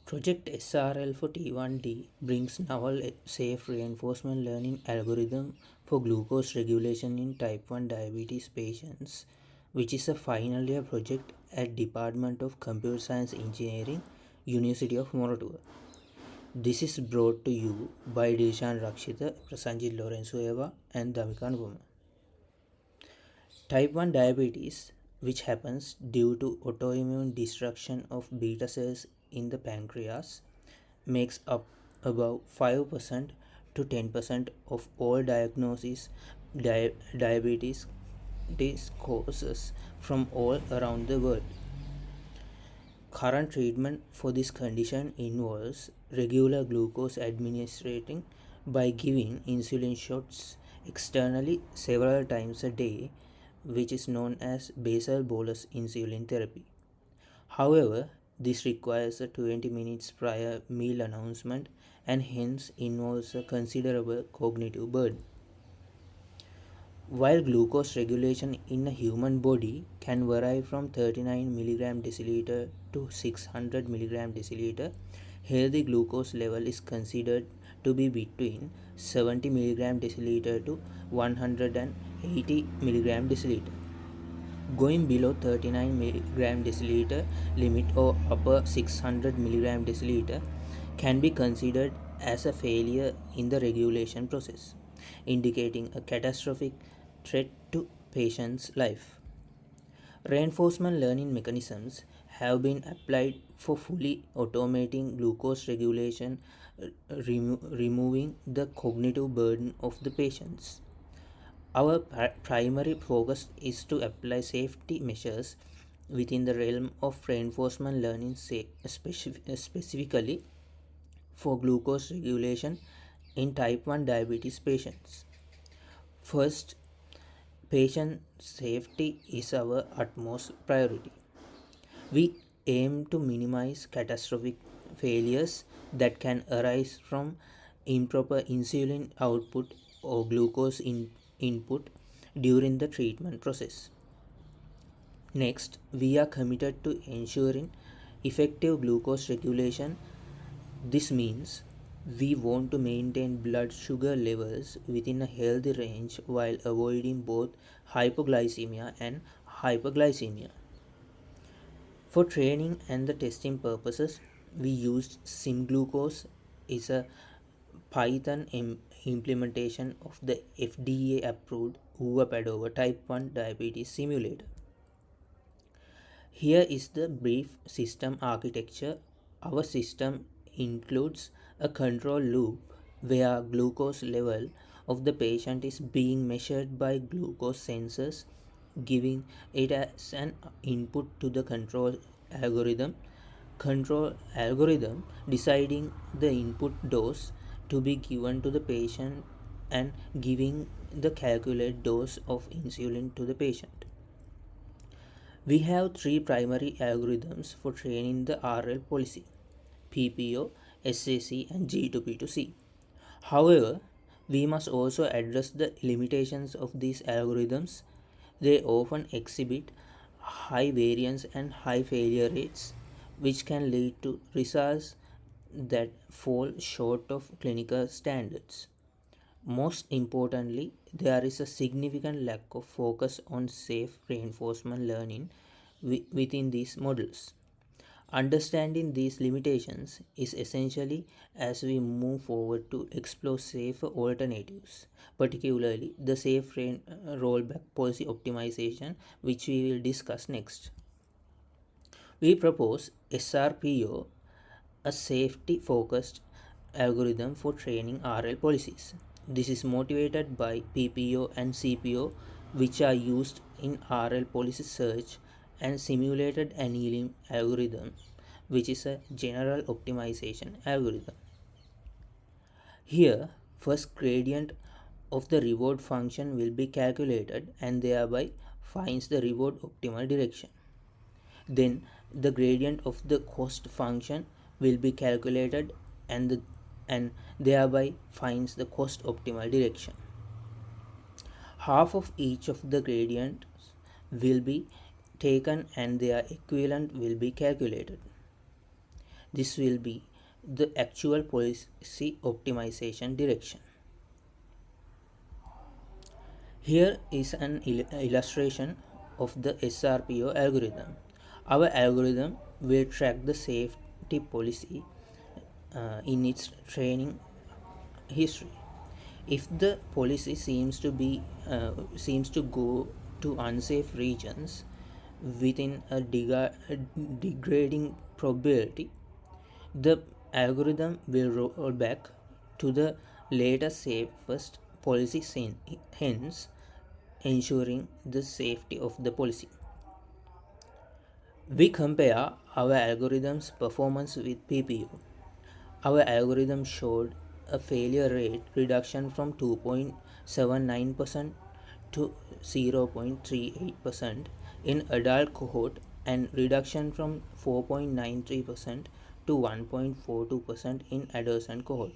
Project SRL for T1D brings novel safe reinforcement learning algorithm for glucose regulation in type 1 diabetes patients, which is a final year project at Department of Computer Science Engineering, University of Moratuwa. This is brought to you by Dishan Rakshita, Prasanjit Lorenzo Eva, and Damika Nuguma. Type 1 diabetes, which happens due to autoimmune destruction of beta cells in the pancreas, makes up about 5% to 10% of all diagnoses diabetes causes from all around the world. Current treatment for this condition involves regular glucose administration by giving insulin shots externally several times a day, which is known as basal bolus insulin therapy. However, this requires a 20 minutes prior meal announcement and hence involves a considerable cognitive burden. While glucose regulation in a human body can vary from 39 mg deciliter to 600 mg deciliter, healthy glucose level is considered to be between 70 mg deciliter to 180 mg deciliter. Going below 39 mg deciliter limit or upper 600 mg deciliter can be considered as a failure in the regulation process, indicating a catastrophic threat to patient's life. Reinforcement learning mechanisms have been applied for fully automating glucose regulation, removing the cognitive burden of the patients. Our primary focus is to apply safety measures within the realm of reinforcement learning, specifically for glucose regulation in type 1 diabetes patients. First, patient safety is our utmost priority. We aim to minimize catastrophic failures that can arise from improper insulin output or glucose input during the treatment process. Next, we are committed to ensuring effective glucose regulation. This means we want to maintain blood sugar levels within a healthy range while avoiding both hypoglycemia and hyperglycemia. For training and the testing purposes, we used SimGlucose is a Python implementation of the FDA approved Uva type 1 diabetes simulator. Here is the brief system architecture. Our system includes a control loop where glucose level of the patient is being measured by glucose sensors, giving it as an input to the control algorithm deciding the input dose to be given to the patient and giving the calculated dose of insulin to the patient. We have three primary algorithms for training the RL policy: PPO, SAC, and G2P2C. However, we must also address the limitations of these algorithms. They often exhibit high variance and high failure rates, which can lead to results that fall short of clinical standards. Most importantly, there is a significant lack of focus on safe reinforcement learning within these models. Understanding these limitations is essentially as we move forward to explore safer alternatives, particularly the safe rollback policy optimization, which we will discuss next. We propose SRPO, a safety focused algorithm for training RL policies. This is motivated by PPO and CPO, which are used in RL policy search, and simulated annealing algorithm, which is a general optimization algorithm. Here, first gradient of the reward function will be calculated and thereby finds the reward optimal direction. Then the gradient of the cost function will be calculated and thereby finds the cost optimal direction. Half of each of the gradients will be taken and their equivalent will be calculated. This will be the actual policy optimization direction. Here is an illustration of the SRPO algorithm. Our algorithm will track the safety policy in its training history. If the policy seems to go to unsafe regions within a degrading probability, the algorithm will roll back to the latest safest policy hence ensuring the safety of the policy. We compare our algorithm's performance with PPO. Our algorithm showed a failure rate reduction from 2.79% to 0.38% in adult cohort and reduction from 4.93% to 1.42% in adolescent cohort.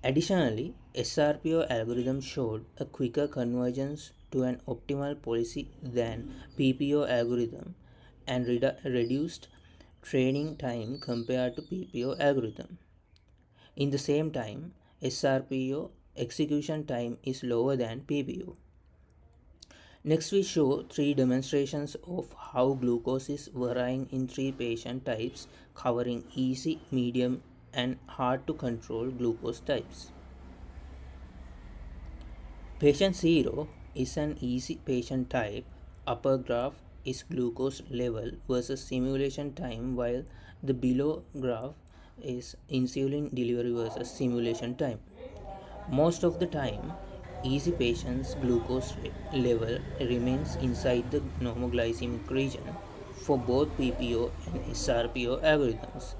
Additionally, SRPO algorithm showed a quicker convergence to an optimal policy than PPO algorithm and reduced training time compared to PPO algorithm. In the same time, SRPO execution time is lower than PPO. Next, we show three demonstrations of how glucose is varying in three patient types covering easy, medium, and hard to control glucose types. Patient 0 is an easy patient type. Upper graph is glucose level versus simulation time, while the below graph is insulin delivery versus simulation time. Most of the time, easy patients' glucose level remains inside the normoglycemic region for both PPO and SRPO algorithms,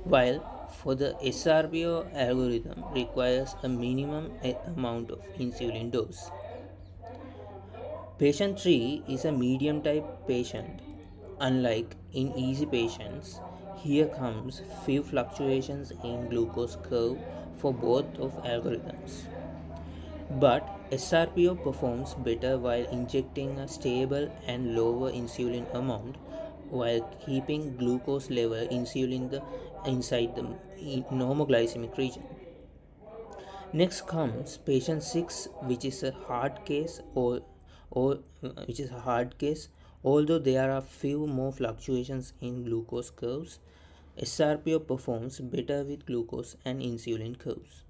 while for the SRPO algorithm requires a minimum amount of insulin dose. Patient 3 is a medium type patient. Unlike in easy patients, here comes few fluctuations in glucose curve for both of algorithms. But SRPO performs better while injecting a stable and lower insulin amount while keeping glucose level inside the normoglycemic region. Next comes patient 6, which is a hard case or which is a hard case. Although there are few more fluctuations in glucose curves, SRPO performs better with glucose and insulin curves.